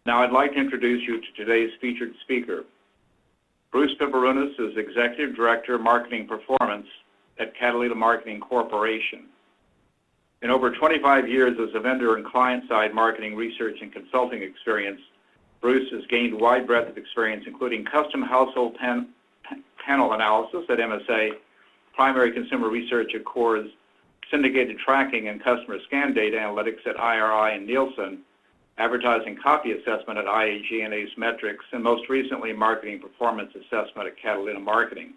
Now I'd like to introduce you to today's featured speaker. Bruce Pivarunas is Executive Director of Marketing Performance at Catalina Marketing Corporation. In over 25 years as a vendor and client-side marketing research and consulting experience, Bruce has gained a wide breadth of experience, including custom household panel analysis at MSA, primary consumer research at Coors, syndicated tracking and customer scan data analytics at IRI and Nielsen, advertising copy assessment at IAG and Ace Metrics, and most recently marketing performance assessment at Catalina Marketing.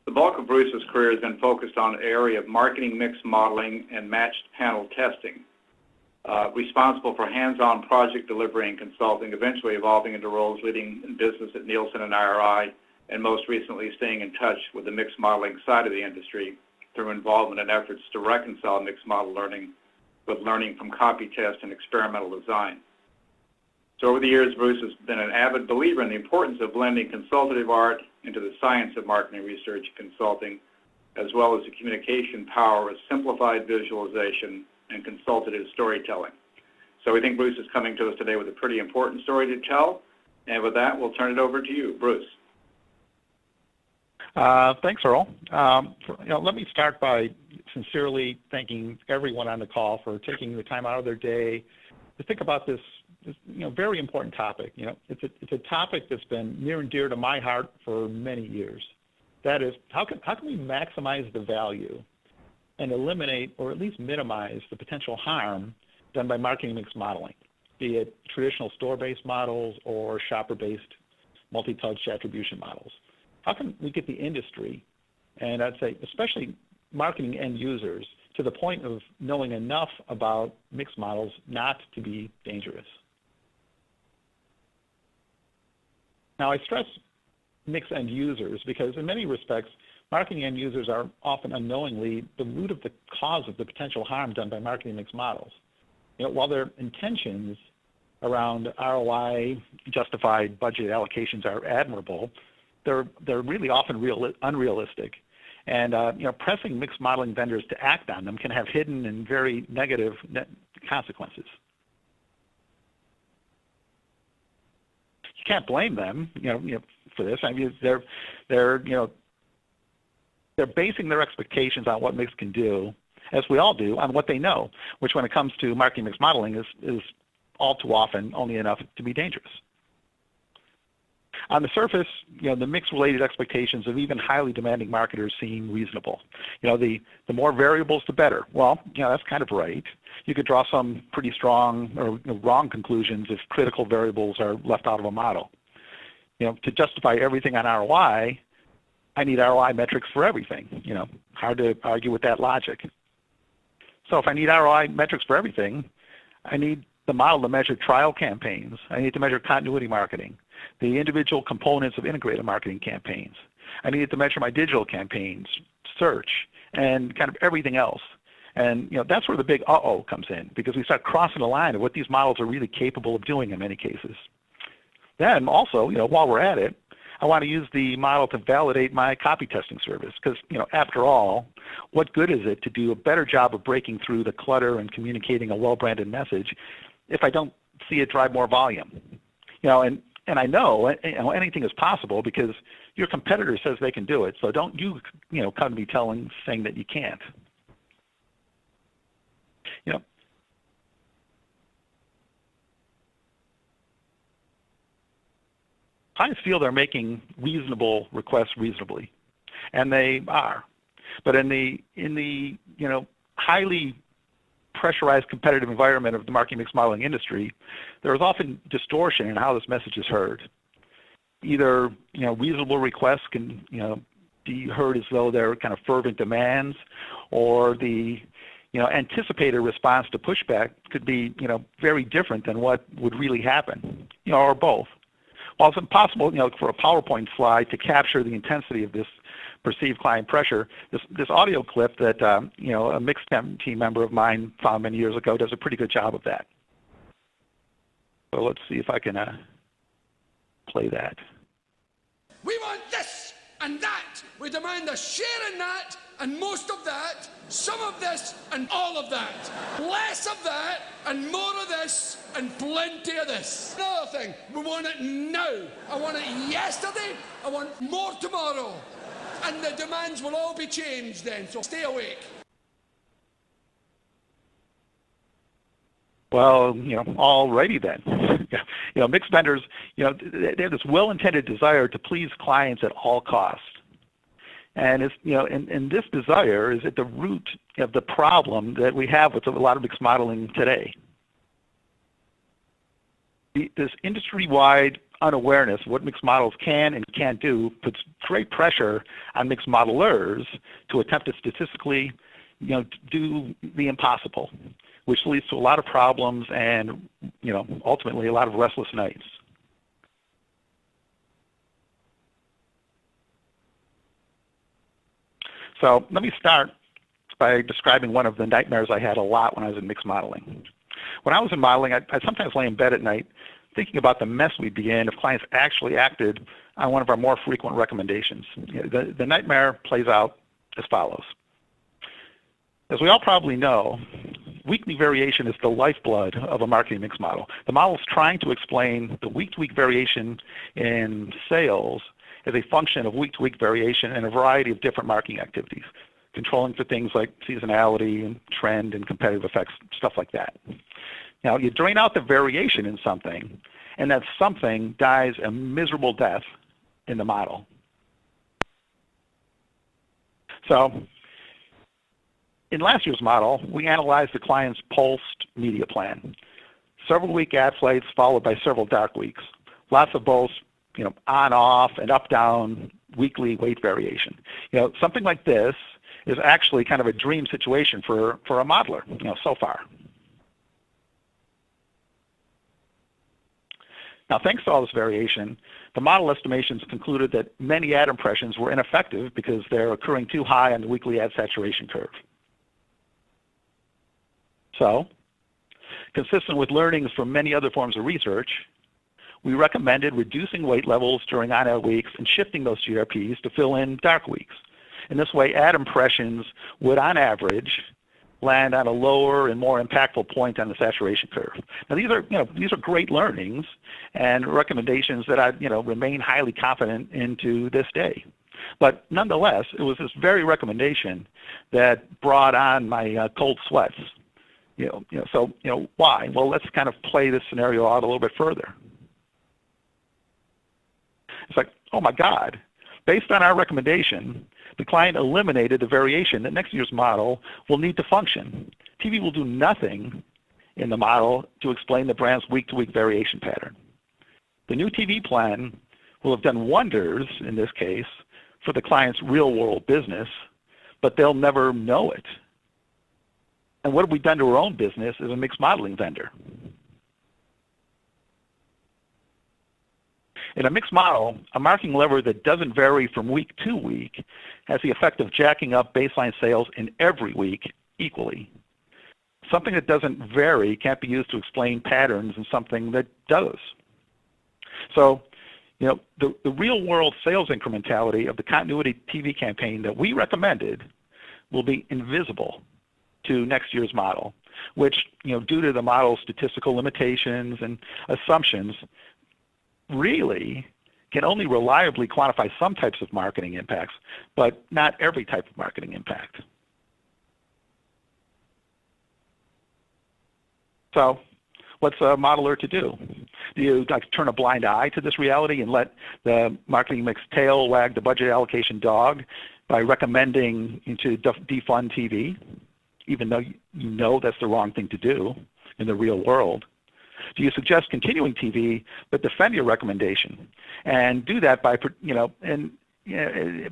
The bulk of Bruce's career has been focused on the area of marketing mix modeling and matched panel testing, responsible for hands-on project delivery and consulting, eventually evolving into roles leading in business at Nielsen and IRI, and most recently staying in touch with the mix modeling side of the industry through involvement in efforts to reconcile mixed model learning with learning from copy test and experimental design. So over the years, Bruce has been an avid believer in the importance of blending consultative art into the science of marketing research and consulting, as well as the communication power of simplified visualization and consultative storytelling. So we think Bruce is coming to us today with a pretty important story to tell, and with that, we'll turn it over to you, Bruce. Thanks, Earl. Let me start by sincerely thanking everyone on the call for taking the time out of their day to think about this very important topic. It's a topic that's been near and dear to my heart for many years. That is, how can we maximize the value and eliminate or at least minimize the potential harm done by marketing mix modeling, be it traditional store-based models or shopper-based multi-touch attribution models? How can we get the industry, and I'd say especially marketing end users, to the point of knowing enough about mixed models not to be dangerous? Now, I stress mixed end users because in many respects, marketing end users are often unknowingly the root of the cause of the potential harm done by marketing mixed models. While their intentions around ROI justified budget allocations are admirable, they're really often unrealistic. And pressing mixed modeling vendors to act on them can have hidden and very negative consequences. You can't blame them, for this. I mean, they're basing their expectations on what mix can do, as we all do, on what they know, which when it comes to marketing mix modeling is all too often only enough to be dangerous. On the surface, the mix-related expectations of even highly demanding marketers seem reasonable. The more variables, the better. Well, that's kind of right. You could draw some pretty strong or wrong conclusions if critical variables are left out of a model. To justify everything on ROI, I need ROI metrics for everything. Hard to argue with that logic. So if I need ROI metrics for everything, I need the model to measure trial campaigns. I need to measure continuity marketing, the individual components of integrated marketing campaigns. I need to measure my digital campaigns, search, and kind of everything else. And that's where the big uh-oh comes in, because we start crossing the line of what these models are really capable of doing in many cases. Then also, while we're at it, I want to use the model to validate my copy testing service, because after all, what good is it to do a better job of breaking through the clutter and communicating a well-branded message if I don't see it drive more volume? And I know anything is possible because your competitor says they can do it. So don't you come to me saying that you can't. Clients feel they're making reasonable requests reasonably, and they are. But in the highly pressurized competitive environment of the marketing mix modeling industry, there is often distortion in how this message is heard. Either reasonable requests can be heard as though they're kind of fervent demands, or the anticipated response to pushback could be very different than what would really happen, or both. While it's impossible for a PowerPoint slide to capture the intensity of this perceived client pressure, this audio clip that a mixed team member of mine found many years ago does a pretty good job of that. So let's see if I can play that. We want this! and that, we demand a share in that, and most of that, some of this, and all of that. Less of that, and more of this, and plenty of this. Another thing, we want it now. I want it yesterday, I want more tomorrow. And the demands will all be changed then, so stay awake. Well, alrighty then. Mixed vendors, they have this well-intended desire to please clients at all costs. And it's, and this desire is at the root of the problem that we have with a lot of mixed modeling today. This industry-wide unawareness of what mixed models can and can't do puts great pressure on mixed modelers to attempt to statistically, do the impossible, which leads to a lot of problems and, ultimately a lot of restless nights. So let me start by describing one of the nightmares I had a lot when I was in mixed modeling. When I was in modeling, I'd sometimes lay in bed at night thinking about the mess we'd be in if clients actually acted on one of our more frequent recommendations. The nightmare plays out as follows. As we all probably know, weekly variation is the lifeblood of a marketing mix model. The model is trying to explain the week-to-week variation in sales as a function of week-to-week variation in a variety of different marketing activities, controlling for things like seasonality and trend and competitive effects, stuff like that. Now, you drain out the variation in something, and that something dies a miserable death in the model. So, in last year's model, we analyzed the client's pulsed media plan. Several week ad flights followed by several dark weeks. Lots of both, on, off, and up, down, weekly weight variation. Something like this is actually kind of a dream situation for a modeler, so far. Now, thanks to all this variation, the model estimations concluded that many ad impressions were ineffective because they're occurring too high on the weekly ad saturation curve. So, consistent with learnings from many other forms of research, we recommended reducing weight levels during on-air weeks and shifting those GRPs to fill in dark weeks. In this way, ad impressions would, on average, land on a lower and more impactful point on the saturation curve. Now, these are great learnings and recommendations that I, remain highly confident into this day. But nonetheless, it was this very recommendation that brought on my cold sweats. So why? Well, let's kind of play this scenario out a little bit further. It's like, oh my God, based on our recommendation, the client eliminated the variation that next year's model will need to function. TV will do nothing in the model to explain the brand's week-to-week variation pattern. The new TV plan will have done wonders, in this case, for the client's real-world business, but they'll never know it. And what have we done to our own business as a mixed modeling vendor? In a mixed model, a marketing lever that doesn't vary from week to week has the effect of jacking up baseline sales in every week equally. Something that doesn't vary can't be used to explain patterns in something that does. So, the real-world sales incrementality of the continuity TV campaign that we recommended will be invisible to next year's model, which, due to the model's statistical limitations and assumptions, really can only reliably quantify some types of marketing impacts, but not every type of marketing impact. So what's a modeler to do? Do you turn a blind eye to this reality and let the marketing mix tail wag the budget allocation dog by recommending to defund TV, even though you know that's the wrong thing to do in the real world? Do you suggest continuing TV but defend your recommendation, and do that by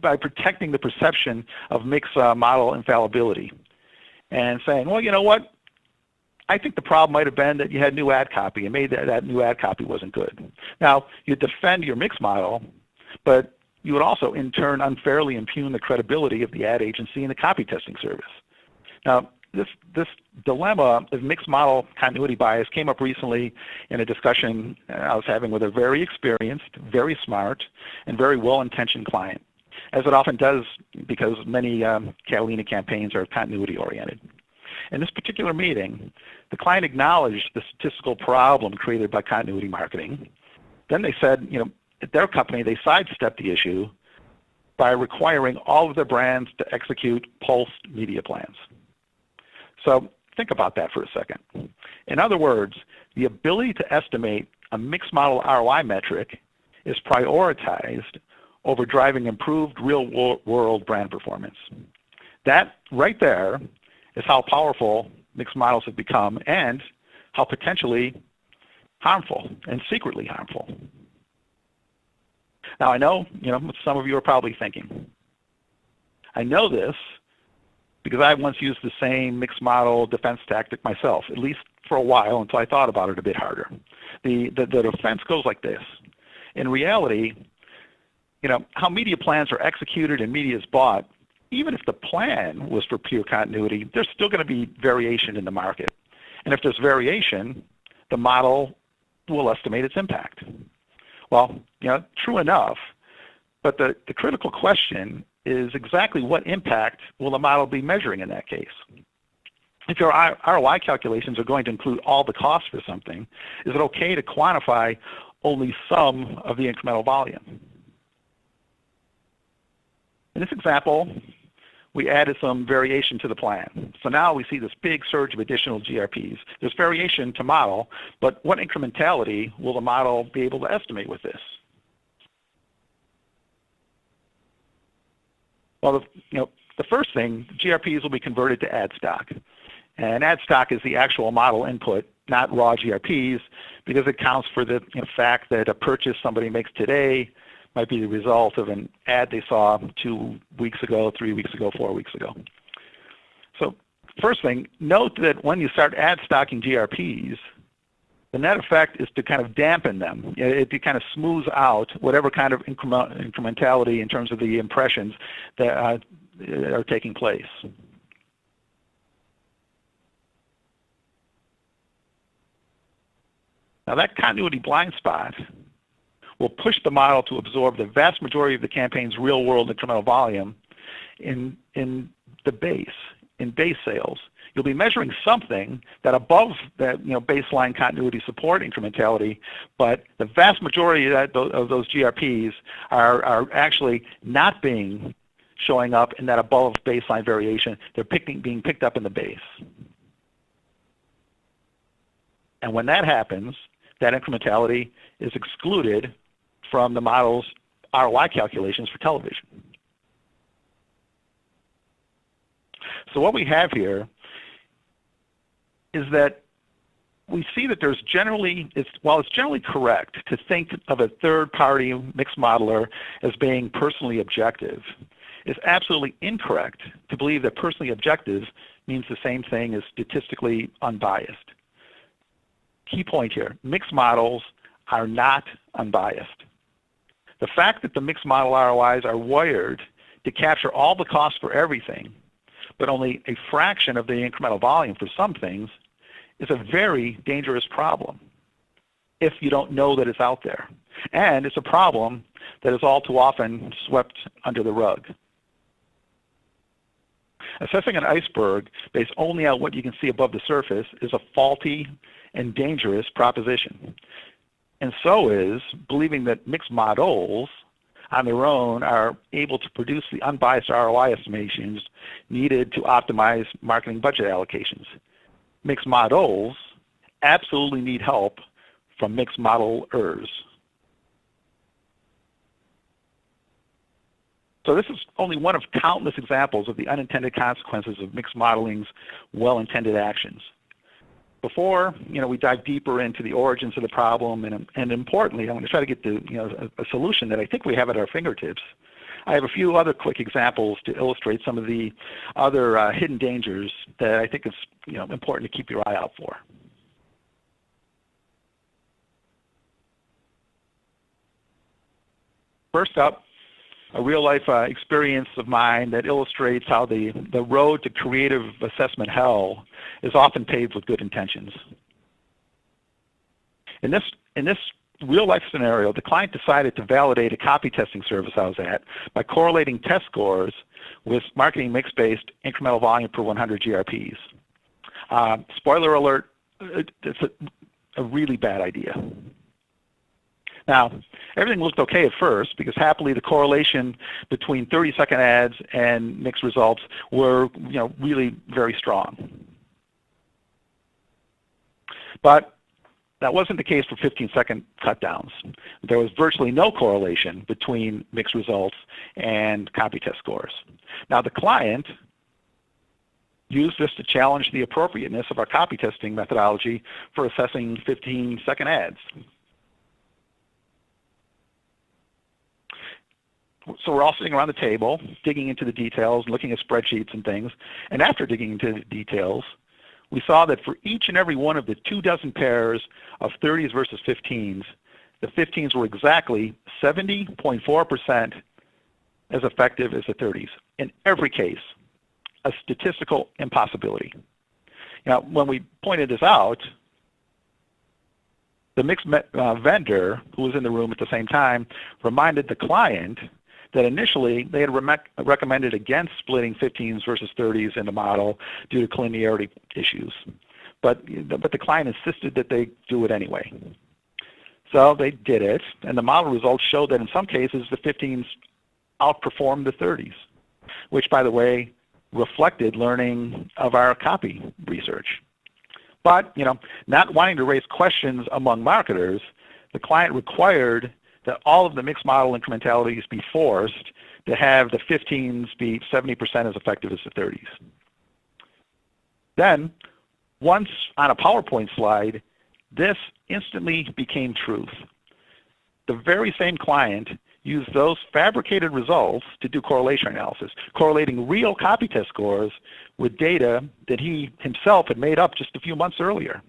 by protecting the perception of mixed model infallibility, and saying, well, you know what? I think the problem might have been that you had new ad copy and maybe that new ad copy wasn't good. Now, you defend your mixed model, but you would also in turn unfairly impugn the credibility of the ad agency and the copy testing service. Now, this dilemma of mixed model continuity bias came up recently in a discussion I was having with a very experienced, very smart, and very well-intentioned client. as it often does because many Catalina campaigns are continuity-oriented. In this particular meeting, the client acknowledged the statistical problem created by continuity marketing. Then they said, at their company, they sidestepped the issue by requiring all of their brands to execute pulsed media plans. So think about that for a second. In other words, the ability to estimate a mixed model ROI metric is prioritized over driving improved real-world brand performance. That right there is how powerful mixed models have become and how potentially harmful and secretly harmful. Now I know, some of you are probably thinking, I know this because I once used the same mixed model defense tactic myself, at least for a while until I thought about it a bit harder. The defense goes like this. In reality, how media plans are executed and media is bought, even if the plan was for pure continuity, there's still going to be variation in the market. And if there's variation, the model will estimate its impact. Well, true enough, but the critical question is exactly what impact will the model be measuring in that case? If your ROI calculations are going to include all the costs for something, is it okay to quantify only some of the incremental volume? In this example, we added some variation to the plan. So now we see this big surge of additional GRPs. There's variation to model, but what incrementality will the model be able to estimate with this? Well, the first thing, GRPs will be converted to ad stock. And ad stock is the actual model input, not raw GRPs, because it counts for the fact that a purchase somebody makes today might be the result of an ad they saw 2 weeks ago, 3 weeks ago, 4 weeks ago. So first thing, note that when you start ad stocking GRPs, the net effect is to kind of dampen them. It kind of smooths out whatever kind of incrementality in terms of the impressions that are taking place. Now that continuity blind spot will push the model to absorb the vast majority of the campaign's real-world incremental volume in the base, in base sales. You'll be measuring something that above that baseline continuity support incrementality, but the vast majority of those GRPs are actually not showing up in that above baseline variation. They're being picked up in the base. And when that happens, that incrementality is excluded from the model's ROI calculations for television. So what we have here is that we see that there's while it's generally correct to think of a third-party mixed modeler as being personally objective, it's absolutely incorrect to believe that personally objective means the same thing as statistically unbiased. Key point here, mixed models are not unbiased. The fact that the mixed model ROIs are wired to capture all the costs for everything, but only a fraction of the incremental volume for some things, is a very dangerous problem if you don't know that it's out there. And it's a problem that is all too often swept under the rug. Assessing an iceberg based only on what you can see above the surface is a faulty and dangerous proposition. And so is believing that mixed models on their own are able to produce the unbiased ROI estimations needed to optimize marketing budget allocations. Mixed models absolutely need help from mixed modelers. So this is only one of countless examples of the unintended consequences of mixed modeling's well-intended actions. Before we dive deeper into the origins of the problem, and importantly, I want to try to get to a solution that I think we have at our fingertips. I have a few other quick examples to illustrate some of the other hidden dangers that I think is important to keep your eye out for. First up, a real-life experience of mine that illustrates how the road to creative assessment hell is often paved with good intentions. In this real-life scenario, the client decided to validate a copy testing service I was at by correlating test scores with marketing mix-based incremental volume per 100 GRPs. Spoiler alert, it's a really bad idea. Now, everything looked okay at first because happily the correlation between 30-second ads and mixed results were, really very strong. But that wasn't the case for 15-second cut-downs. There was virtually no correlation between mixed results and copy test scores. Now, the client used this to challenge the appropriateness of our copy testing methodology for assessing 15-second ads. So we're all sitting around the table, digging into the details, looking at spreadsheets and things, and after digging into the details, we saw that for each and every one of the 24 pairs of 30s versus 15s, the 15s were exactly 70.4% as effective as the 30s. In every case, a statistical impossibility. Now, when we pointed this out, the mixed vendor, who was in the room at the same time, reminded the client that initially they had recommended against splitting 15s versus 30s in the model due to linearity issues. But the client insisted that they do it anyway. So they did it, and the model results showed that in some cases the 15s outperformed the 30s, which, by the way, reflected learning of our copy research. But, not wanting to raise questions among marketers, the client required that all of the mixed model incrementalities be forced to have the 15s be 70% as effective as the 30s. Then, once on a PowerPoint slide, this instantly became truth. The very same client used those fabricated results to do correlation analysis, correlating real copy test scores with data that he himself had made up just a few months earlier.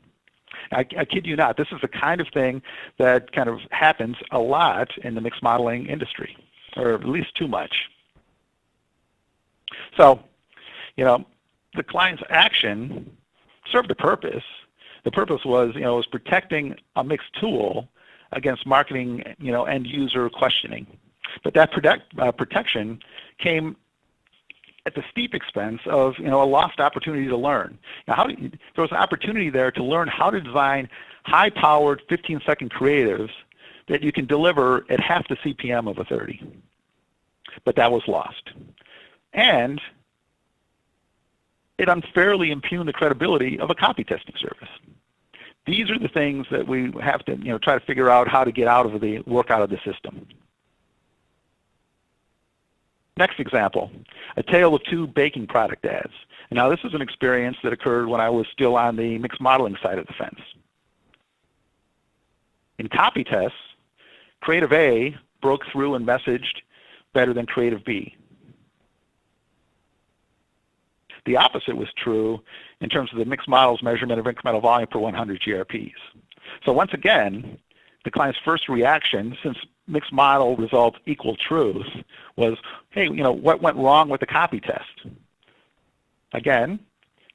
I kid you not, this is the kind of thing that kind of happens a lot in the mixed modeling industry, or at least too much. So, the client's action served a purpose. The purpose was, was protecting a mixed tool against marketing, end user questioning. But that protection came at the steep expense of, a lost opportunity to learn. Now, there was an opportunity there to learn how to design high-powered 15-second creatives that you can deliver at half the CPM of a 30. But that was lost. And it unfairly impugned the credibility of a copy testing service. These are the things that we have to, try to figure out how to get work out of the system. Next example, a tale of two baking product ads. Now, this is an experience that occurred when I was still on the mixed modeling side of the fence. In copy tests, Creative A broke through and messaged better than Creative B. The opposite was true in terms of the mixed model's measurement of incremental volume per 100 GRPs. So once again, the client's first reaction, since mixed model results equal truth, was, hey, what went wrong with the copy test? Again,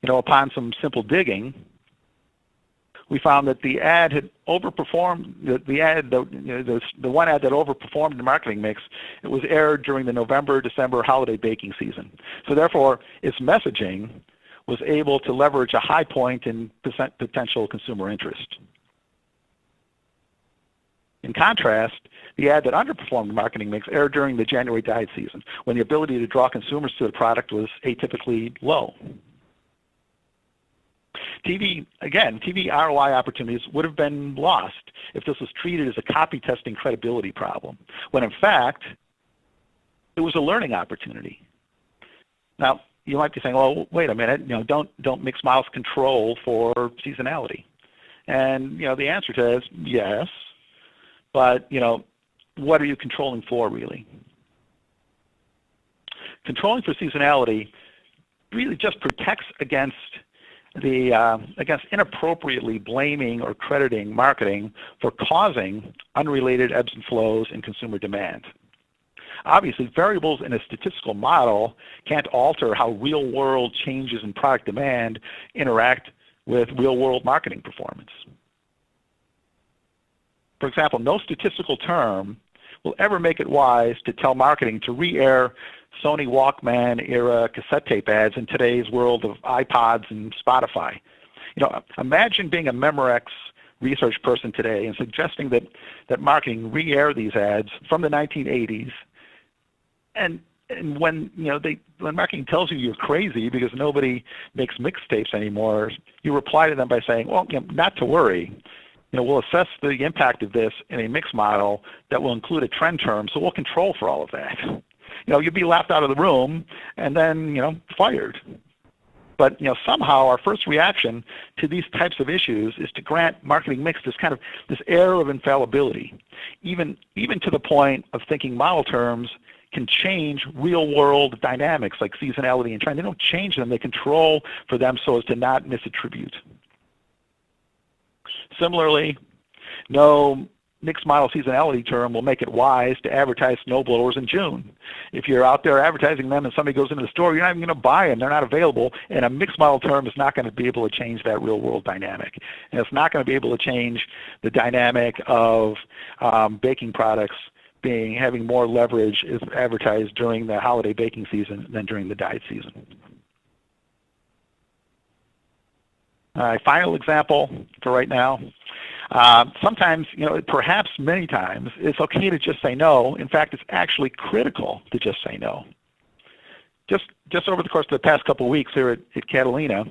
upon some simple digging, we found that the ad had overperformed. The one ad that overperformed the marketing mix, it was aired during the November-December holiday baking season. So therefore, its messaging was able to leverage a high point in potential consumer interest. In contrast, the ad that underperformed the marketing mix aired during the January diet season, when the ability to draw consumers to the product was atypically low. TV ROI opportunities would have been lost if this was treated as a copy testing credibility problem, when in fact, it was a learning opportunity. Now, you might be saying, well, wait a minute, don't mixed models control for seasonality? And, the answer to that is yes, but, what are you controlling for, really? Controlling for seasonality really just protects against inappropriately blaming or crediting marketing for causing unrelated ebbs and flows in consumer demand. Obviously, variables in a statistical model can't alter how real-world changes in product demand interact with real-world marketing performance. For example, no statistical term will ever make it wise to tell marketing to re-air Sony Walkman era cassette tape ads in today's world of iPods and Spotify. Imagine being a Memorex research person today and suggesting that marketing re-air these ads from the 1980s, and when when marketing tells you you're crazy because nobody makes mixtapes anymore, you reply to them by saying, well, not to worry. We'll assess the impact of this in a mix model that will include a trend term, so we'll control for all of that. You'd be laughed out of the room and then, fired. But, somehow our first reaction to these types of issues is to grant marketing mix this air of infallibility, even to the point of thinking model terms can change real-world dynamics like seasonality and trend. They don't change them. They control for them so as to not misattribute. Similarly, no mixed model seasonality term will make it wise to advertise snowblowers in June. If you're out there advertising them and somebody goes into the store, you're not even going to buy them. They're not available, and a mixed model term is not going to be able to change that real-world dynamic. And it's not going to be able to change the dynamic of baking products having more leverage if advertised during the holiday baking season than during the diet season. All right, final example for right now. Sometimes, perhaps many times, it's okay to just say no. In fact, it's actually critical to just say no. Just over the course of the past couple of weeks here at Catalina,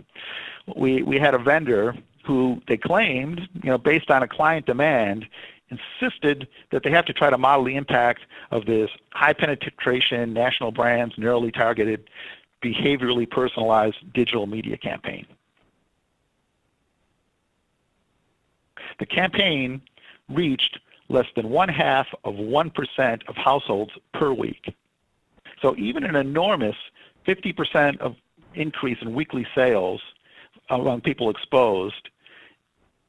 we had a vendor who they claimed, based on a client demand, insisted that they have to try to model the impact of this high penetration, national brands, narrowly targeted, behaviorally personalized digital media campaign. The campaign reached less than 0.5% of households per week. So even an enormous 50% of increase in weekly sales among people exposed,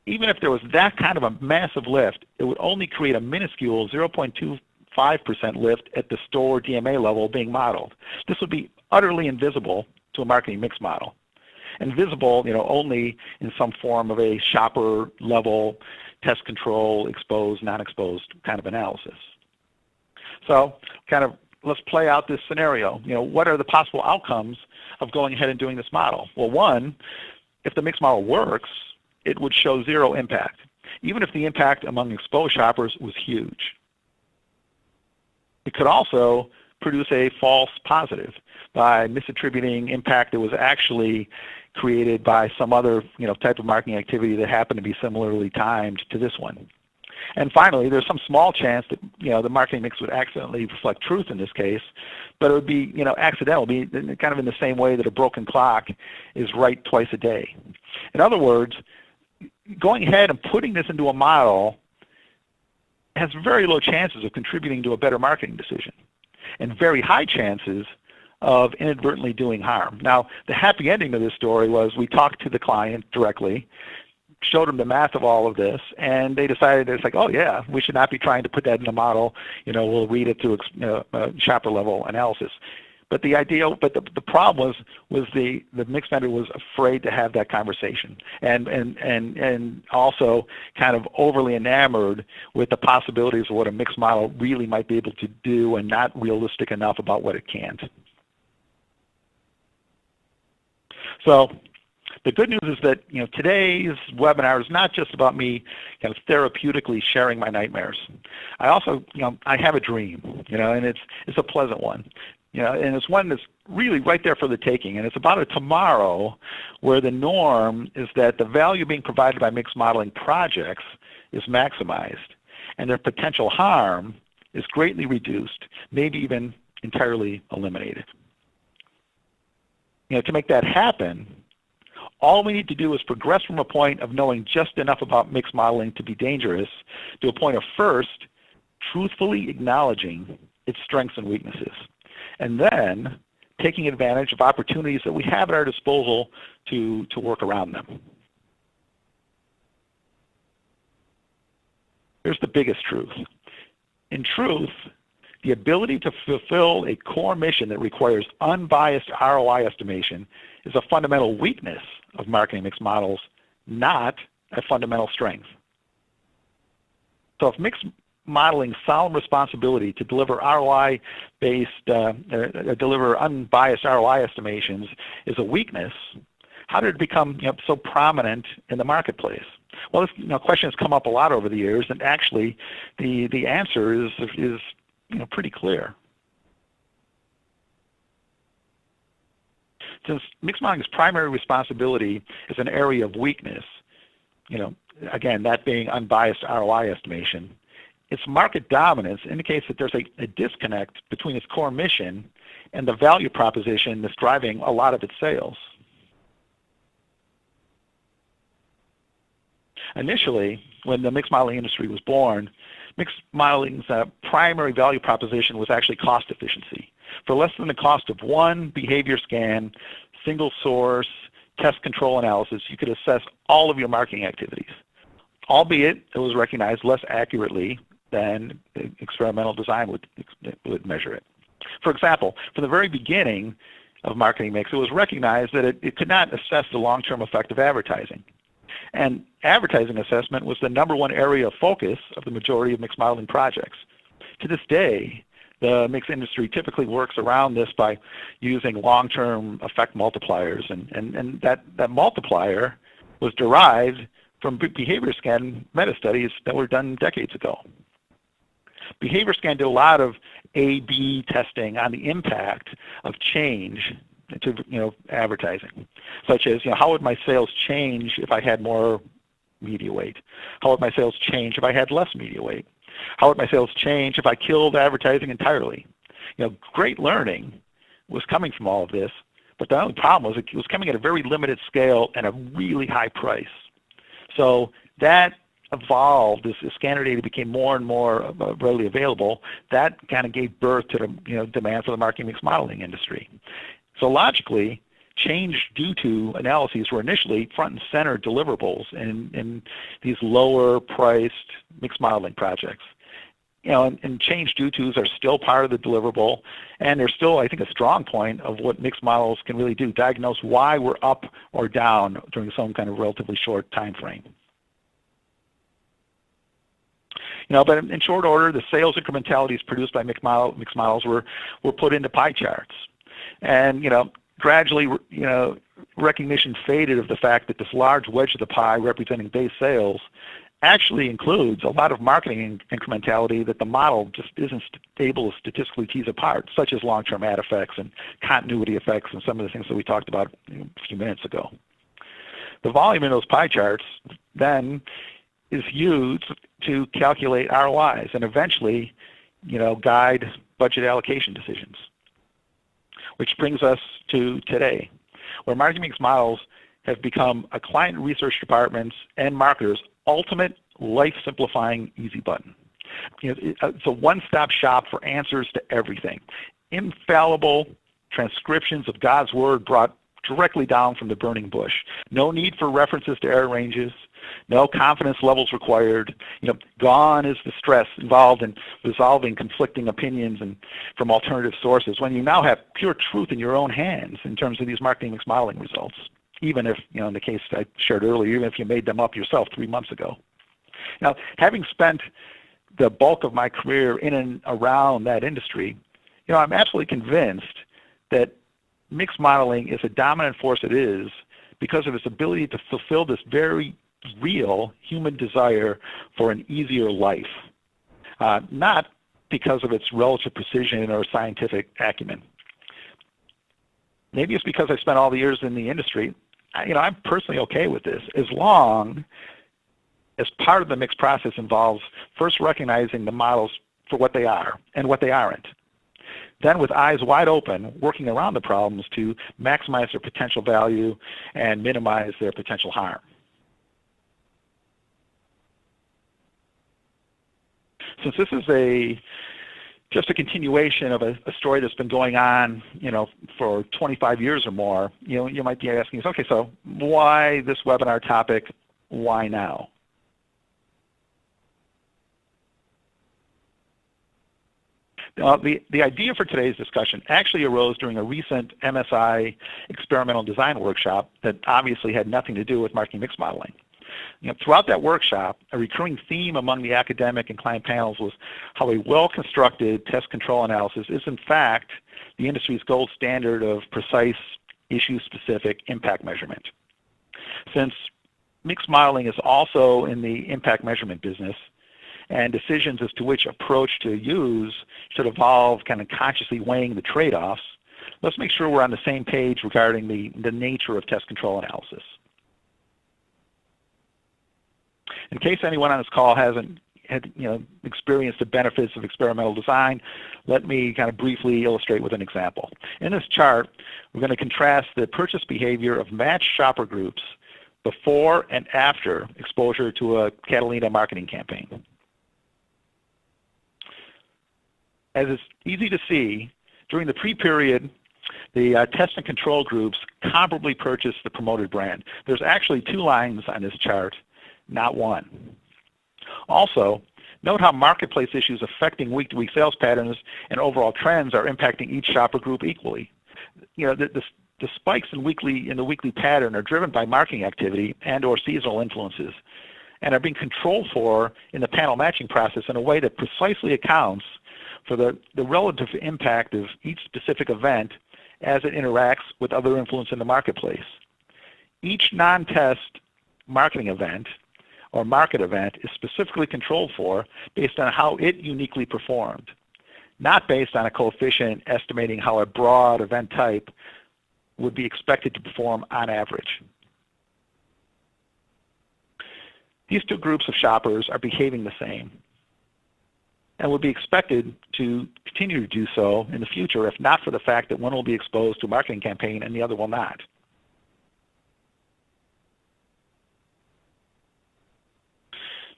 even if there was that kind of a massive lift, it would only create a minuscule 0.25% lift at the store DMA level being modeled. This would be utterly invisible to a marketing mix model. And visible, only in some form of a shopper level test control, exposed, non-exposed kind of analysis. So let's play out this scenario. What are the possible outcomes of going ahead and doing this model? Well, one, if the mix model works, it would show zero impact, even if the impact among exposed shoppers was huge. It could also produce a false positive by misattributing impact that was actually created by some other type of marketing activity that happened to be similarly timed to this one. And finally, there's some small chance that the marketing mix would accidentally reflect truth in this case, but it would be accidental, be kind of in the same way that a broken clock is right twice a day. In other words, going ahead and putting this into a model has very low chances of contributing to a better marketing decision, and very high chances of inadvertently doing harm. Now, the happy ending of this story was we talked to the client directly, showed them the math of all of this, and they decided it's like, oh yeah, we should not be trying to put that in a model. We'll read it through shopper level analysis. But the problem was the mix vendor was afraid to have that conversation, and also kind of overly enamored with the possibilities of what a mixed model really might be able to do, and not realistic enough about what it can't. So the good news is that today's webinar is not just about me kind of therapeutically sharing my nightmares. I also I have a dream, and it's a pleasant one, and it's one that's really right there for the taking. And it's about a tomorrow where the norm is that the value being provided by mixed modeling projects is maximized, and their potential harm is greatly reduced, maybe even entirely eliminated. To make that happen, all we need to do is progress from a point of knowing just enough about mixed modeling to be dangerous to a point of first truthfully acknowledging its strengths and weaknesses, and then taking advantage of opportunities that we have at our disposal to work around them. Here's the biggest truth. In truth, the ability to fulfill a core mission that requires unbiased ROI estimation is a fundamental weakness of marketing mix models, not a fundamental strength. So if mix modeling's solemn responsibility to deliver ROI-based, deliver unbiased ROI estimations is a weakness, how did it become so prominent in the marketplace? Well, this question has come up a lot over the years, and actually the answer is pretty clear. Since mix modeling's primary responsibility is an area of weakness, again, that being unbiased ROI estimation, its market dominance indicates that there's a disconnect between its core mission and the value proposition that's driving a lot of its sales. Initially, when the mixed modeling industry was born, mixed modeling's primary value proposition was actually cost efficiency. For less than the cost of one behavior scan, single source, test control analysis, you could assess all of your marketing activities, albeit it was recognized less accurately than experimental design would measure it. For example, from the very beginning of marketing mix, it was recognized that it could not assess the long-term effect of advertising. And advertising assessment was the #1 area of focus of the majority of mixed modeling projects. To this day, the mixed industry typically works around this by using long-term effect multipliers, and that multiplier was derived from behavior scan meta-studies that were done decades ago. Behavior scan did a lot of A/B testing on the impact of change to advertising, such as how would my sales change if I had more media weight? How would my sales change if I had less media weight? How would my sales change if I killed advertising entirely? Great learning was coming from all of this, but the only problem was it was coming at a very limited scale and a really high price. So that evolved as scanner data became more and more readily available. That kind of gave birth to the demand for the marketing mix modeling industry. So logically, change due to analyses were initially front and center deliverables in these lower priced mixed modeling projects. And change due tos are still part of the deliverable, and they're still, I think, a strong point of what mixed models can really do, diagnose why we're up or down during some kind of relatively short time frame. But in short order, the sales incrementalities produced by mixed models were put into pie charts. And, gradually, recognition faded of the fact that this large wedge of the pie representing base sales actually includes a lot of marketing incrementality that the model just isn't able to statistically tease apart, such as long-term ad effects and continuity effects and some of the things that we talked about a few minutes ago. The volume in those pie charts then is used to calculate ROIs and eventually, guide budget allocation decisions. Which brings us to today, where marketing mix models have become a client research department's and marketers' ultimate life-simplifying easy button. It's a one-stop shop for answers to everything. Infallible transcriptions of God's Word brought directly down from the burning bush. No need for references to error ranges. No confidence levels required. Gone is the stress involved in resolving conflicting opinions and from alternative sources when you now have pure truth in your own hands in terms of these marketing mix modeling results. Even if, in the case I shared earlier, even if you made them up yourself 3 months ago. Now, having spent the bulk of my career in and around that industry, I'm absolutely convinced that mixed modeling is a dominant force it is because of its ability to fulfill this very real human desire for an easier life, not because of its relative precision or scientific acumen. Maybe it's because I spent all the years in the industry. I'm personally okay with this, as long as part of the mixed process involves first recognizing the models for what they are and what they aren't. Then with eyes wide open, working around the problems to maximize their potential value and minimize their potential harm. Since this is just a continuation of a story that's been going on, for 25 years or more, you might be asking us, okay, so why this webinar topic? Why now? The idea for today's discussion actually arose during a recent MSI experimental design workshop that obviously had nothing to do with marketing mix modeling. Throughout that workshop, a recurring theme among the academic and client panels was how a well-constructed test control analysis is in fact the industry's gold standard of precise issue-specific impact measurement. Since mixed modeling is also in the impact measurement business, and decisions as to which approach to use should evolve kind of consciously weighing the trade-offs, let's make sure we're on the same page regarding the nature of test control analysis. In case anyone on this call hasn't experienced the benefits of experimental design, let me kind of briefly illustrate with an example. In this chart, we're going to contrast the purchase behavior of matched shopper groups before and after exposure to a Catalina marketing campaign. As it's easy to see, during the pre-period, the test and control groups comparably purchased the promoted brand. There's actually 2 lines on this chart, not 1. Also, note how marketplace issues affecting week-to-week sales patterns and overall trends are impacting each shopper group equally. The spikes in the weekly pattern are driven by marketing activity and or seasonal influences, and are being controlled for in the panel matching process in a way that precisely accounts for the relative impact of each specific event as it interacts with other influence in the marketplace. Each non-test marketing event or market event is specifically controlled for based on how it uniquely performed, not based on a coefficient estimating how a broad event type would be expected to perform on average. These 2 groups of shoppers are behaving the same and would be expected to continue to do so in the future if not for the fact that one will be exposed to a marketing campaign and the other will not.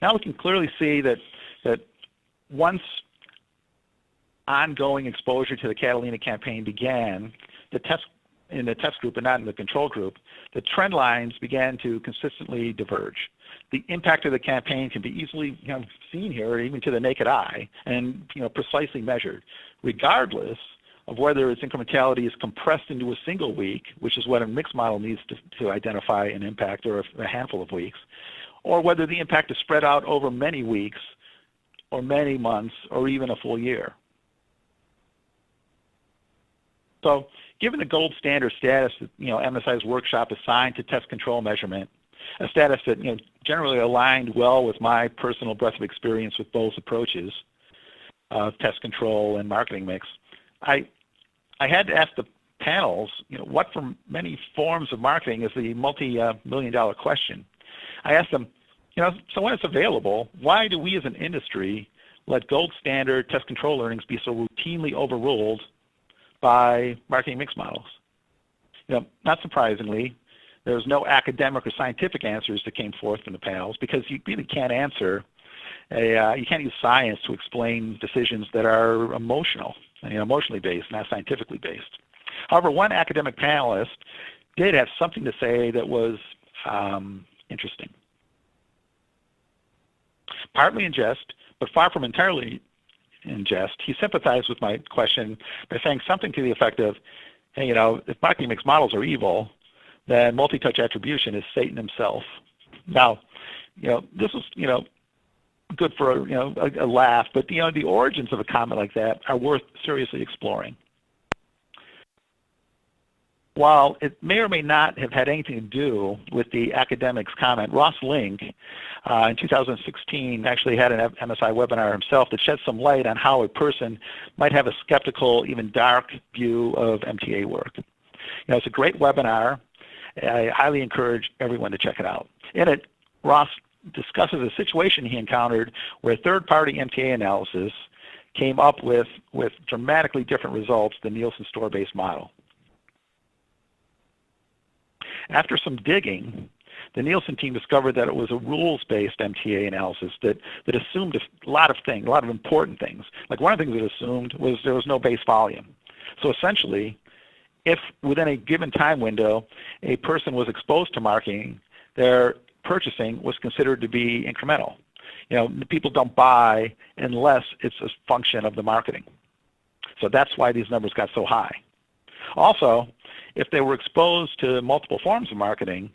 Now we can clearly see that once ongoing exposure to the Catalina campaign began, in the test group and not in the control group, the trend lines began to consistently diverge. The impact of the campaign can be easily seen here, even to the naked eye, and precisely measured, regardless of whether its incrementality is compressed into a single week, which is what a mixed model needs to identify an impact, or a handful of weeks, or whether the impact is spread out over many weeks, or many months, or even a full year. So, given the gold standard status that MSI's workshop assigned to test control measurement, a status that generally aligned well with my personal breadth of experience with both approaches, test control and marketing mix, I had to ask the panels, what from many forms of marketing is the multi-million-dollar question. I asked them, so when it's available, why do we as an industry let gold standard test control learnings be so routinely overruled by marketing mix models? Not surprisingly, there's no academic or scientific answers that came forth from the panels, because you really can't answer you can't use science to explain decisions that are emotionally based, not scientifically based. However, one academic panelist did have something to say that was interesting. Partly in jest, but far from entirely in jest, he sympathized with my question by saying something to the effect of, hey, if marketing mix models are evil, then multi-touch attribution is Satan himself. Now, this was, good for a laugh, but the origins of a comment like that are worth seriously exploring. While it may or may not have had anything to do with the academic's comment, Ross Link in 2016 actually had an MSI webinar himself that shed some light on how a person might have a skeptical, even dark view of MTA work. It's a great webinar. I highly encourage everyone to check it out. In it, Ross discusses a situation he encountered where third-party MTA analysis came up with dramatically different results than Nielsen's store-based model. After some digging, the Nielsen team discovered that it was a rules-based MTA analysis that assumed a lot of things, a lot of important things. Like one of the things it assumed was there was no base volume. So essentially, if within a given time window a person was exposed to marketing, their purchasing was considered to be incremental. People don't buy unless it's a function of the marketing. So that's why these numbers got so high. Also, if they were exposed to multiple forms of marketing,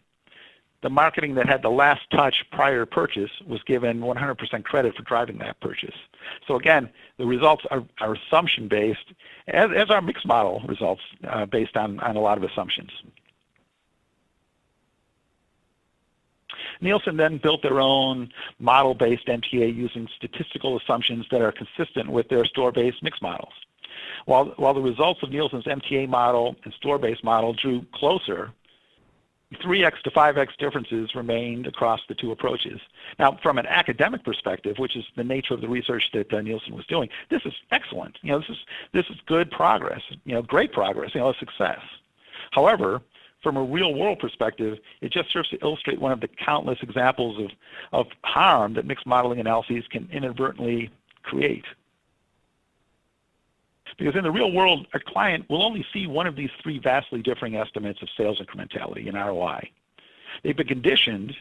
the marketing that had the last touch prior to purchase was given 100% credit for driving that purchase. So again, the results are assumption-based, as are mixed model results based on a lot of assumptions. Nielsen then built their own model-based MTA using statistical assumptions that are consistent with their store-based mixed models. While the results of Nielsen's MTA model and store-based model drew closer, 3x to 5x differences remained across the two approaches. Now, from an academic perspective, which is the nature of the research that Nielsen was doing, this is excellent. This is good progress. Great progress. A success. However, from a real-world perspective, it just serves to illustrate one of the countless examples of harm that mixed modeling analyses can inadvertently create. Because in the real world, a client will only see one of these three vastly differing estimates of sales incrementality and ROI. They've been conditioned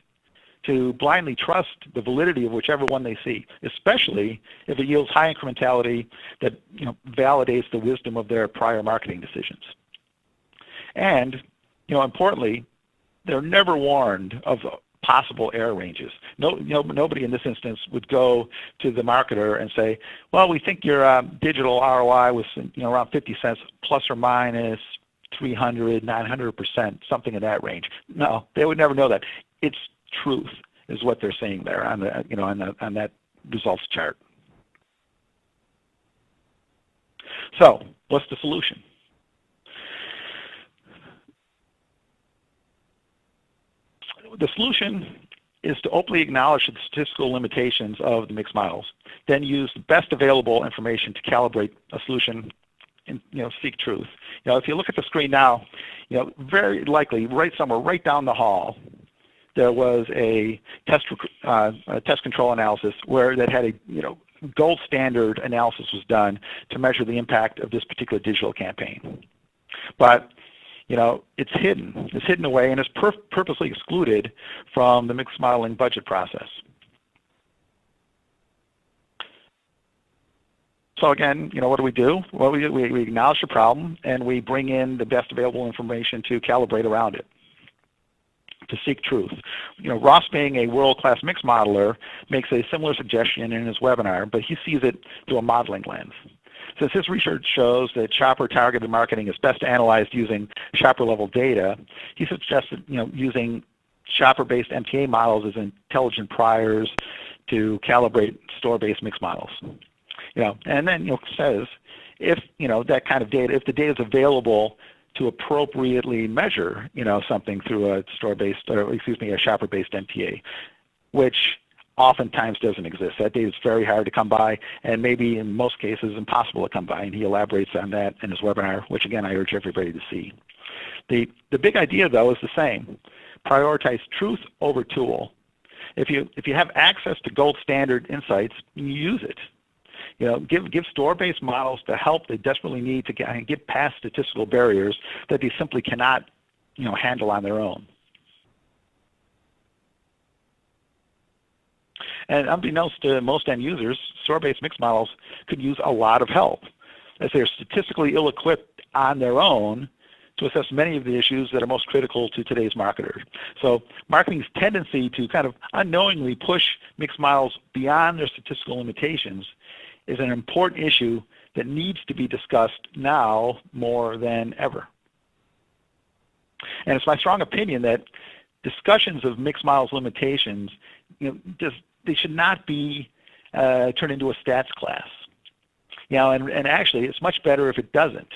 to blindly trust the validity of whichever one they see, especially if it yields high incrementality that validates the wisdom of their prior marketing decisions. And importantly, they're never warned of possible error ranges. Nobody in this instance would go to the marketer and say, well, we think your digital ROI was around 50 cents plus or minus 300, 900%, something in that range. No, they would never know that. It's truth is what they're saying there on the on that results chart. So, what's the solution? The solution is to openly acknowledge the statistical limitations of the mixed models, then use the best available information to calibrate a solution and seek truth. If you look at the screen now, very likely right somewhere right down the hall, there was a test control analysis where that had a gold standard analysis was done to measure the impact of this particular digital campaign. But it's hidden. It's hidden away, and it's purposely excluded from the mixed modeling budget process. So again, what do? Well, we acknowledge the problem, and we bring in the best available information to calibrate around it, to seek truth. Ross, being a world-class mixed modeler, makes a similar suggestion in his webinar, but he sees it through a modeling lens. Since his research shows that shopper-targeted marketing is best analyzed using shopper-level data, he suggested using shopper-based MTA models as intelligent priors to calibrate store-based mixed models. And then says if that kind of data, if the data is available to appropriately measure something through a store-based or a shopper-based MTA, which oftentimes doesn't exist. That data is very hard to come by, and maybe in most cases impossible to come by, and he elaborates on that in his webinar, which again I urge everybody to see. The big idea though is the same. Prioritize truth over tool. If you have access to gold standard insights, you use it. Give store-based models the help they desperately need to get past statistical barriers that they simply cannot handle on their own. And unbeknownst to most end users, store-based mixed models could use a lot of help, as they are statistically ill-equipped on their own to assess many of the issues that are most critical to today's marketers. So marketing's tendency to kind of unknowingly push mixed models beyond their statistical limitations is an important issue that needs to be discussed now more than ever. And it's my strong opinion that discussions of mixed models limitations, they should not be turned into a stats class. And actually, it's much better if it doesn't.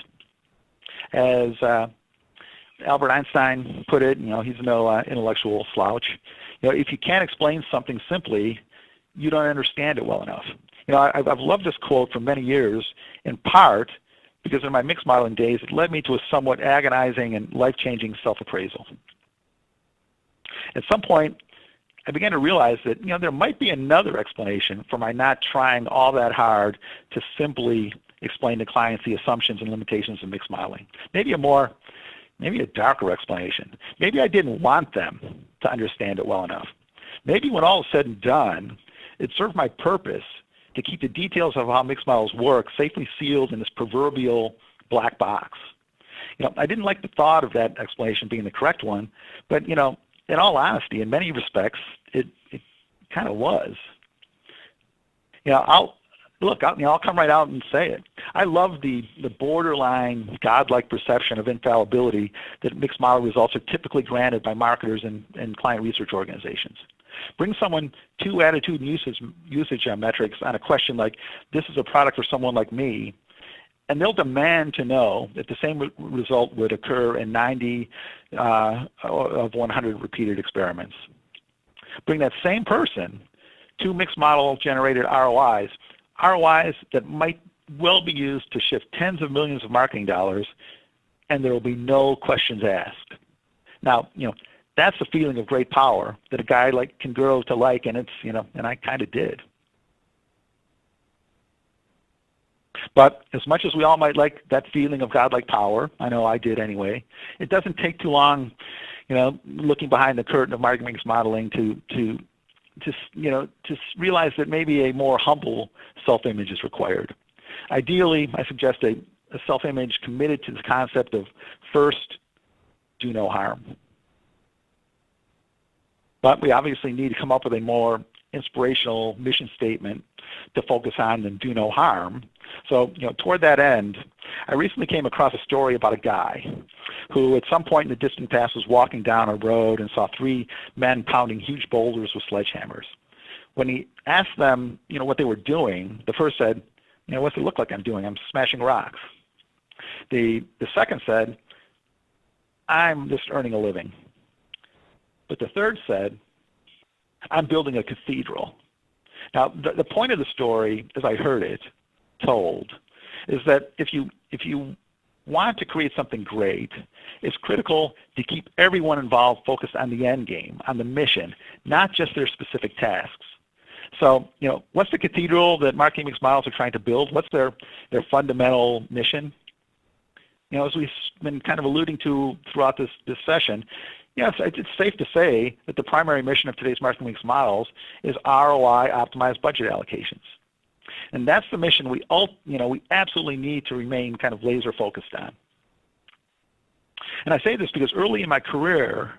As Albert Einstein put it, he's no intellectual slouch. If you can't explain something simply, you don't understand it well enough. I've loved this quote for many years, in part because in my mixed modeling days, it led me to a somewhat agonizing and life-changing self-appraisal. At some point, I began to realize that there might be another explanation for my not trying all that hard to simply explain to clients the assumptions and limitations of mixed modeling. Maybe a darker explanation. Maybe I didn't want them to understand it well enough. Maybe when all is said and done, it served my purpose to keep the details of how mixed models work safely sealed in this proverbial black box. I didn't like the thought of that explanation being the correct one, but in all honesty, in many respects, it kind of was. I'll come right out and say it. I love the borderline godlike perception of infallibility that mixed model results are typically granted by marketers and client research organizations. Bring someone 2 attitude and usage metrics on a question like, this is a product for someone like me, and they'll demand to know that the same result would occur in 90 of 100 repeated experiments. Bring that same person 2 mixed model generated ROIs that might well be used to shift tens of millions of marketing dollars, and there will be no questions asked. Now, that's the feeling of great power that a guy can grow to like, and and I kind of did. But as much as we all might like that feeling of godlike power, I know I did anyway, it doesn't take too long, looking behind the curtain of marketing mix modeling to realize that maybe a more humble self-image is required. Ideally, I suggest a self-image committed to the concept of first, do no harm. But we obviously need to come up with a more inspirational mission statement to focus on than do no harm. So, toward that end, I recently came across a story about a guy who at some point in the distant past was walking down a road and saw 3 men pounding huge boulders with sledgehammers. When he asked them, what they were doing, the first said, what's it look like I'm doing? I'm smashing rocks. The second said, I'm just earning a living. But the third said, I'm building a cathedral. Now, the point of the story, as I heard it told, is that if you want to create something great, it's critical to keep everyone involved focused on the end game, on the mission, not just their specific tasks. So, what's the cathedral that marketing mix models are trying to build? What's their fundamental mission? As we've been kind of alluding to throughout this session, it's safe to say that the primary mission of today's marketing mix models is ROI optimized budget allocations. And that's the mission we absolutely need to remain kind of laser focused on. And I say this because early in my career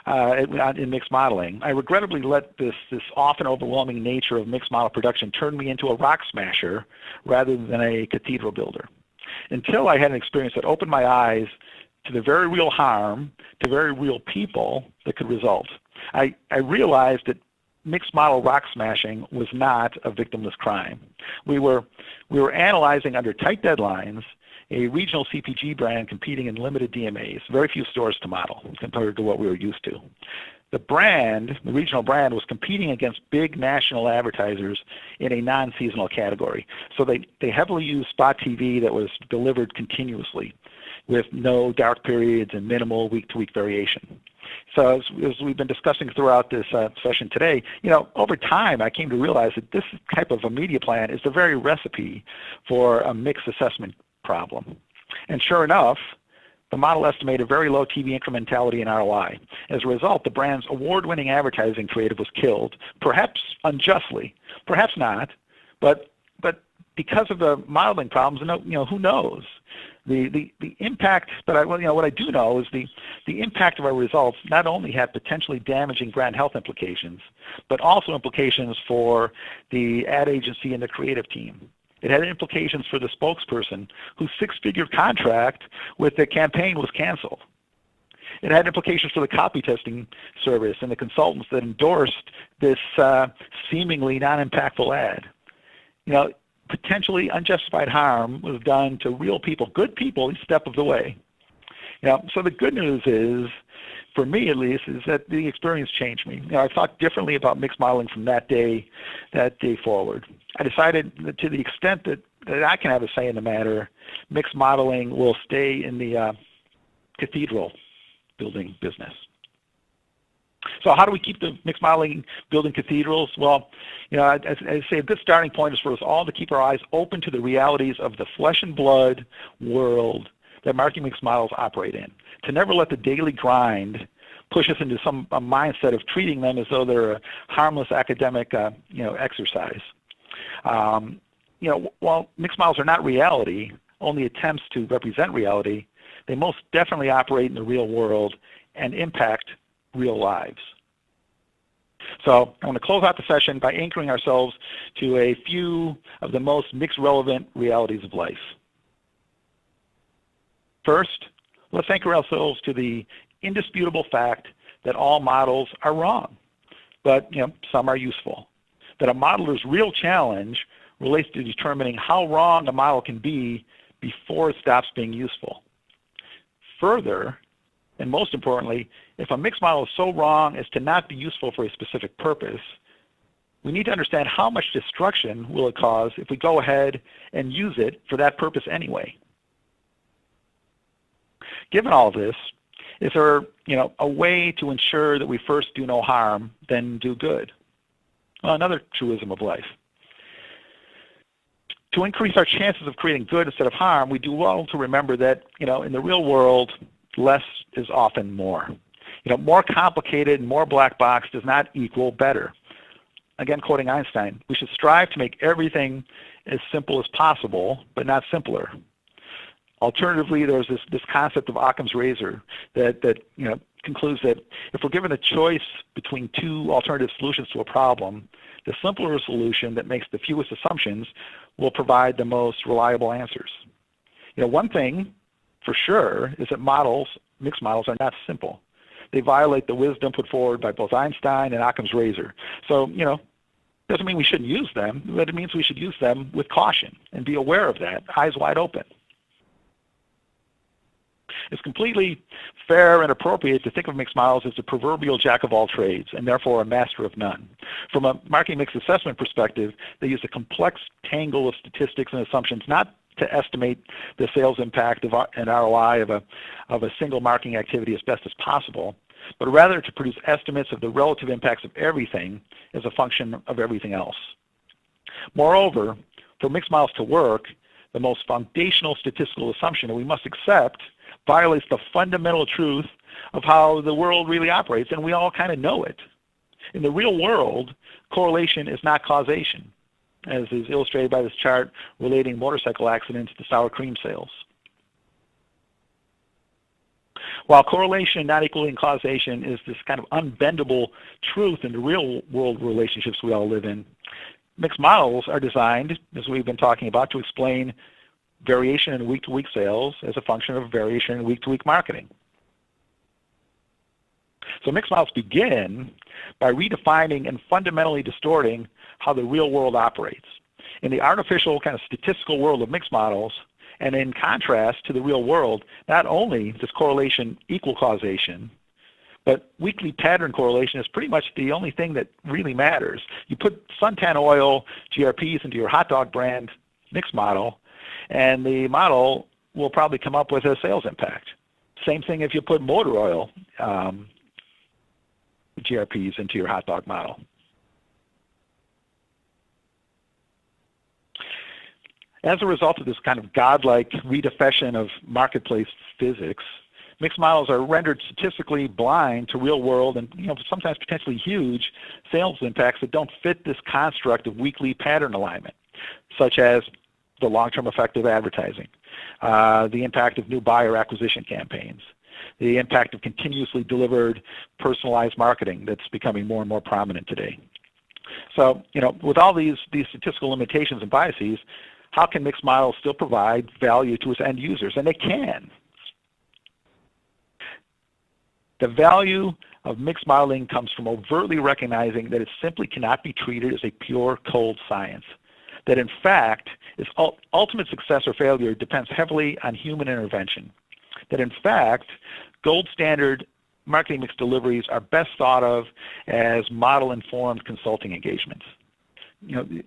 in mixed modeling, I regrettably let this often overwhelming nature of mixed model production turn me into a rock smasher rather than a cathedral builder. Until I had an experience that opened my eyes to the very real harm to very real people that could result. I realized that mixed model rock smashing was not a victimless crime. We were analyzing under tight deadlines a regional CPG brand competing in limited DMAs, very few stores to model compared to what we were used to. The regional brand, was competing against big national advertisers in a non-seasonal category. So they heavily used spot TV that was delivered continuously with no dark periods and minimal week-to-week variation. So as we've been discussing throughout this session today, over time I came to realize that this type of a media plan is the very recipe for a mixed assessment problem. And sure enough, the model estimated very low TV incrementality and ROI. As a result, the brand's award-winning advertising creative was killed, perhaps unjustly, perhaps not, but because of the modeling problems, who knows? The impact, but what I do know is the impact of our results not only had potentially damaging brand health implications, but also implications for the ad agency and the creative team. It had implications for the spokesperson whose 6-figure contract with the campaign was canceled. It had implications for the copy testing service and the consultants that endorsed this seemingly non-impactful ad. Potentially unjustified harm was done to real people, good people, each step of the way. So the good news is, for me at least, is that the experience changed me. I thought differently about mixed modeling from that day forward. I decided that to the extent that I can have a say in the matter, mixed modeling will stay in the cathedral building business. So how do we keep the mixed modeling building cathedrals? Well, I say a good starting point is for us all to keep our eyes open to the realities of the flesh and blood world that marketing mix models operate in. To never let the daily grind push us into a mindset of treating them as though they're a harmless academic, exercise. While mixed models are not reality, only attempts to represent reality, they most definitely operate in the real world and impact real lives. So I want to close out the session by anchoring ourselves to a few of the most mixed relevant realities of life. First, let's anchor ourselves to the indisputable fact that all models are wrong, but some are useful. That a modeler's real challenge relates to determining how wrong a model can be before it stops being useful. Further, and most importantly, if a mixed model is so wrong as to not be useful for a specific purpose, we need to understand how much destruction will it cause if we go ahead and use it for that purpose anyway. Given all this, is there a way to ensure that we first do no harm, then do good? Well, another truism of life. To increase our chances of creating good instead of harm, we do well to remember that in the real world, less is often more. More complicated and more black box does not equal better. Again, quoting Einstein, we should strive to make everything as simple as possible, but not simpler. Alternatively, there's this concept of Occam's razor that concludes that if we're given a choice between two alternative solutions to a problem, the simpler solution that makes the fewest assumptions will provide the most reliable answers. One thing for sure is that mixed models are not simple. They violate the wisdom put forward by both Einstein and Occam's razor. So, doesn't mean we shouldn't use them, but it means we should use them with caution and be aware of that, eyes wide open. It's completely fair and appropriate to think of mixed models as the proverbial jack of all trades and therefore a master of none. From a marketing mix assessment perspective, they use a complex tangle of statistics and assumptions not to estimate the sales impact of an ROI of a single marketing activity as best as possible, but rather to produce estimates of the relative impacts of everything as a function of everything else. Moreover, for mixed models to work, the most foundational statistical assumption that we must accept violates the fundamental truth of how the world really operates, and we all kind of know it. In the real world, correlation is not causation, as is illustrated by this chart relating motorcycle accidents to sour cream sales. While correlation not equaling causation is this kind of unbendable truth in the real world relationships we all live in, mixed models are designed, as we've been talking about, to explain variation in week-to-week sales as a function of variation in week-to-week marketing. So mixed models begin by redefining and fundamentally distorting how the real world operates. In the artificial kind of statistical world of mixed models, and in contrast to the real world, not only does correlation equal causation, but weekly pattern correlation is pretty much the only thing that really matters. You put suntan oil, GRPs into your hot dog brand mixed model, and the model will probably come up with a sales impact. Same thing if you put motor oil GRPs into your hot dog model. As a result of this kind of godlike redefinition of marketplace physics, mixed models are rendered statistically blind to real world and sometimes potentially huge sales impacts that don't fit this construct of weekly pattern alignment, such as the long-term effect of advertising, the impact of new buyer acquisition campaigns, the impact of continuously delivered personalized marketing that's becoming more and more prominent today. So, with all these statistical limitations and biases, how can mixed models still provide value to its end users? And they can. The value of mixed modeling comes from overtly recognizing that it simply cannot be treated as a pure cold science. That in fact, its ultimate success or failure depends heavily on human intervention. That in fact, gold standard marketing mix deliveries are best thought of as model-informed consulting engagements.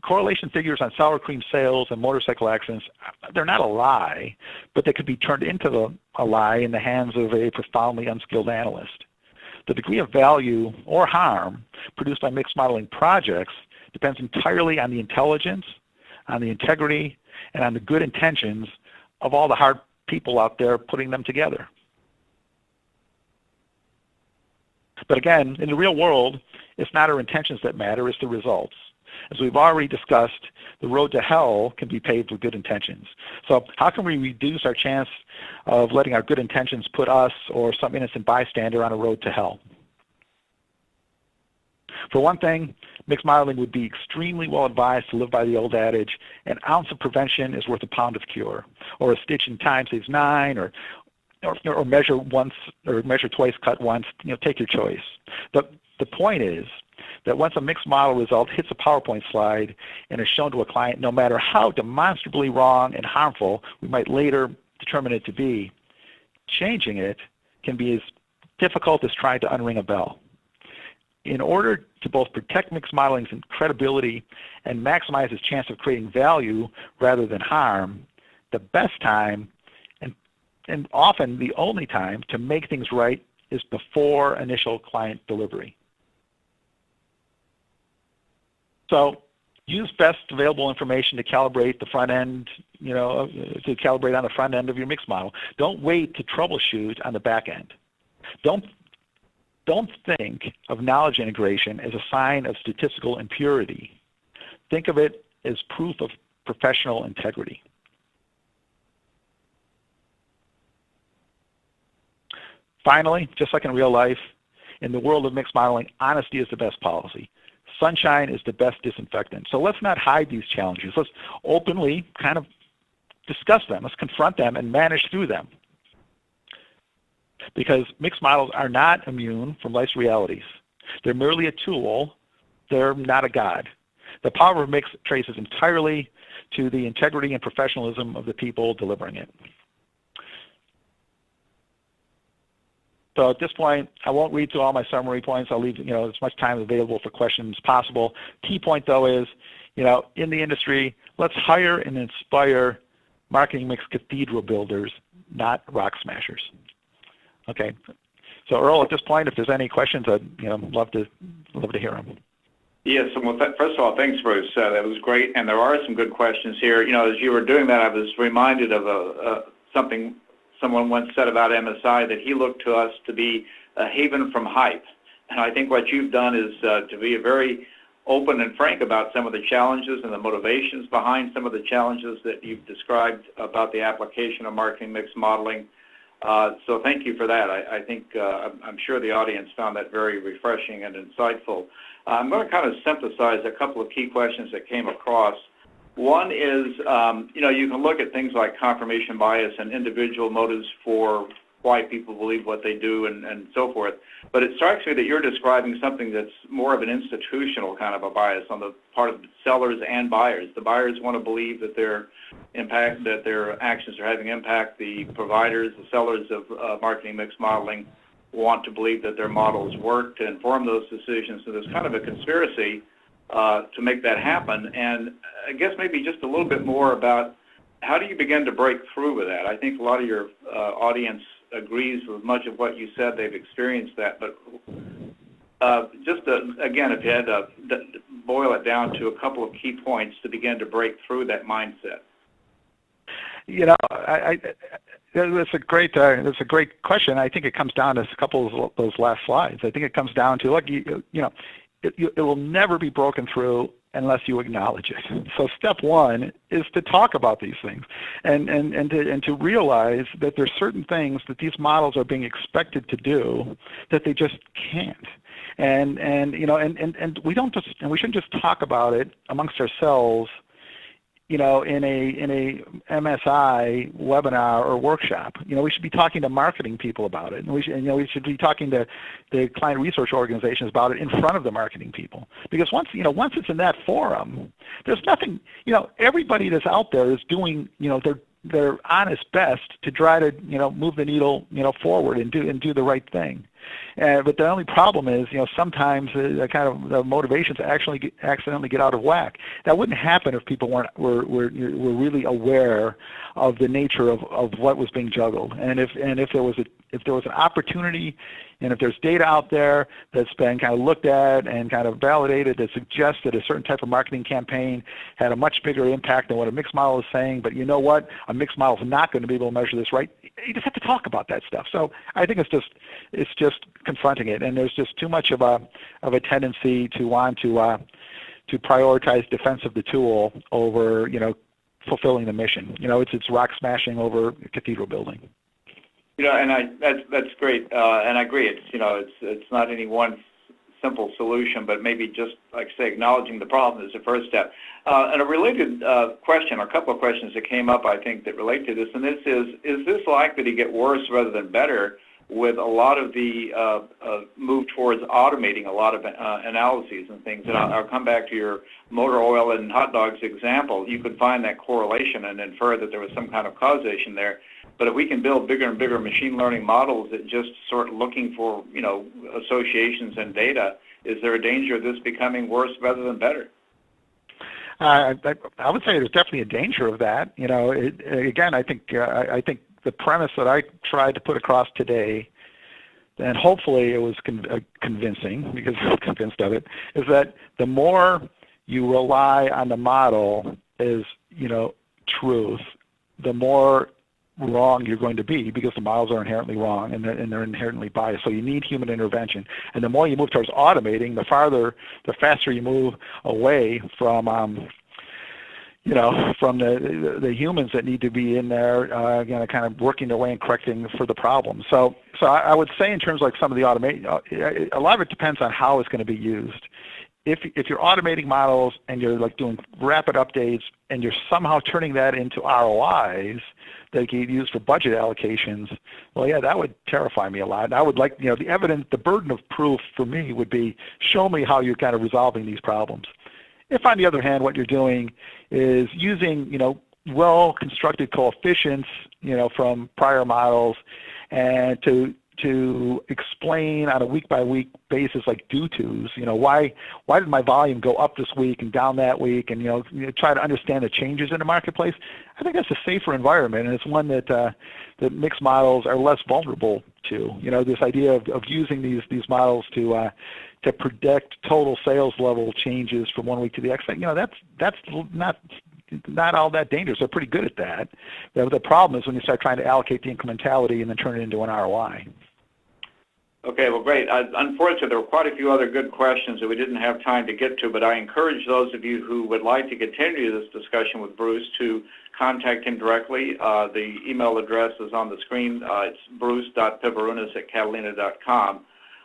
Correlation figures on sour cream sales and motorcycle accidents, they're not a lie, but they could be turned into a lie in the hands of a profoundly unskilled analyst. The degree of value or harm produced by mixed modeling projects depends entirely on the intelligence, on the integrity, and on the good intentions of all the hard people out there putting them together. But again, in the real world, it's not our intentions that matter, it's the results. As we've already discussed, the road to hell can be paved with good intentions. So how can we reduce our chance of letting our good intentions put us or some innocent bystander on a road to hell? For one thing, mixed modeling would be extremely well advised to live by the old adage, an ounce of prevention is worth a pound of cure, or a stitch in time saves 9, or measure once, or measure twice, cut once. Take your choice. The point is that once a mixed model result hits a PowerPoint slide and is shown to a client, no matter how demonstrably wrong and harmful we might later determine it to be, changing it can be as difficult as trying to unring a bell. In order to both protect mixed modeling's credibility and maximize its chance of creating value rather than harm, the best time, and often the only time, to make things right is before initial client delivery. So use best available information to calibrate the front end, to calibrate on the front end of your mixed model. Don't wait to troubleshoot on the back end. Don't think of knowledge integration as a sign of statistical impurity. Think of it as proof of professional integrity. Finally, just like in real life, in the world of mixed modeling, honesty is the best policy. Sunshine is the best disinfectant. So let's not hide these challenges. Let's openly kind of discuss them. Let's confront them and manage through them. Because mixed models are not immune from life's realities. They're merely a tool. They're not a god. The power of mix traces entirely to the integrity and professionalism of the people delivering it. So at this point, I won't read through all my summary points. I'll leave as much time available for questions as possible. Key point, though, is in the industry, let's hire and inspire marketing mix cathedral builders, not rock smashers. Okay. So Earl, at this point, if there's any questions, I'd love to hear them. Yes. Well, first of all, thanks, Bruce. That was great, and there are some good questions here. As you were doing that, I was reminded of something someone once said about MSI, that he looked to us to be a haven from hype. And I think what you've done is to be very open and frank about some of the challenges and the motivations behind some of the challenges that you've described about the application of marketing mix modeling. So thank you for that. I think I'm sure the audience found that very refreshing and insightful. I'm going to kind of synthesize a couple of key questions that came across. One is, you can look at things like confirmation bias and individual motives for why people believe what they do and so forth. But it strikes me that you're describing something that's more of an institutional kind of a bias on the part of sellers and buyers. The buyers want to believe that their actions are having impact. The providers, the sellers of marketing mix modeling, want to believe that their models work to inform those decisions. So there's kind of a conspiracy to make that happen. And I guess maybe just a little bit more about how do you begin to break through with that? I think a lot of your audience agrees with much of what you said. They've experienced that. But again, if you had to boil it down to a couple of key points to begin to break through that mindset. That's a great question. I think it comes down to a couple of those last slides. I think it comes down to, look, it will never be broken through unless you acknowledge it. So step one is to talk about these things and to realize that there's certain things that these models are being expected to do that they just can't. And we shouldn't just talk about it amongst ourselves, in a MSI webinar or workshop. We should be talking to marketing people about it, and we should be talking to the client research organizations about it in front of the marketing people. Because once it's in that forum, there's nothing. Everybody that's out there is doing their honest best to try to move the needle forward and do the right thing. But the only problem is, sometimes the motivations accidentally get out of whack. That wouldn't happen if people were really aware of the nature of what was being juggled. And if there was an opportunity, and if there's data out there that's been kind of looked at and kind of validated that suggests that a certain type of marketing campaign had a much bigger impact than what a mixed model is saying, but you know what? A mixed model is not going to be able to measure this right. You just have to talk about that stuff. So I think it's just confronting it, and there's just too much of a tendency to want to prioritize defense of the tool over fulfilling the mission. It's rock smashing over cathedral building. And that's great, and I agree. It's not any one simple solution, but maybe just, like I say, acknowledging the problem is the first step. And a related question, or a couple of questions that came up, I think, that relate to this, and this is this likely to get worse rather than better with a lot of the move towards automating a lot of analyses and things? And I'll come back to your motor oil and hot dogs example. You could find that correlation and infer that there was some kind of causation there. But if we can build bigger and bigger machine learning models that just sort of looking for, associations and data, is there a danger of this becoming worse rather than better? I would say there's definitely a danger of that. Again, I think the premise that I tried to put across today, and hopefully it was convincing because I was convinced of it, is that the more you rely on the model as, truth, the more wrong you're going to be, because the models are inherently wrong and they're inherently biased. So you need human intervention. And the more you move towards automating, the faster you move away from the humans that need to be in there, kind of working their way and correcting for the problem. So I would say in terms of like some of the automation, a lot of it depends on how it's going to be used. If you're automating models and you're like doing rapid updates and you're somehow turning that into ROIs that get used for budget allocations, well, yeah, that would terrify me a lot. And I would like, the evidence, the burden of proof for me would be, show me how you're kind of resolving these problems. If, on the other hand, what you're doing is using, well-constructed coefficients, from prior models, and to explain on a week-by-week basis, like due-tos, why did my volume go up this week and down that week, and try to understand the changes in the marketplace. I think that's a safer environment, and it's one that mixed models are less vulnerable to. This idea of using these models to predict total sales level changes from one week to the next. That's not all that dangerous. They're pretty good at that. The problem is when you start trying to allocate the incrementality and then turn it into an ROI. Okay, well, great. Unfortunately, there were quite a few other good questions that we didn't have time to get to, but I encourage those of you who would like to continue this discussion with Bruce to contact him directly. The email address is on the screen. It's bruce.pivarunas@catalina.com.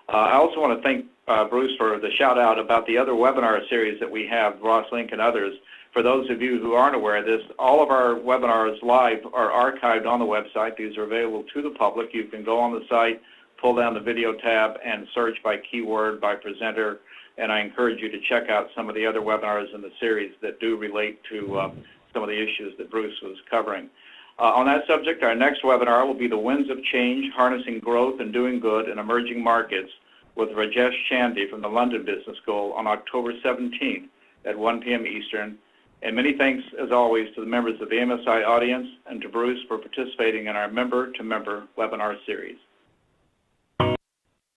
I also want to thank Bruce for the shout-out about the other webinar series that we have, Ross Link and others. For those of you who aren't aware of this, all of our webinars live are archived on the website. These are available to the public. You can go on the site, pull down the video tab, and search by keyword, by presenter, and I encourage you to check out some of the other webinars in the series that do relate to some of the issues that Bruce was covering. On that subject, our next webinar will be The Winds of Change, Harnessing Growth and Doing Good in Emerging Markets with Rajesh Chandy from the London Business School on October 17th at 1 p.m. Eastern. And many thanks, as always, to the members of the MSI audience and to Bruce for participating in our member-to-member webinar series.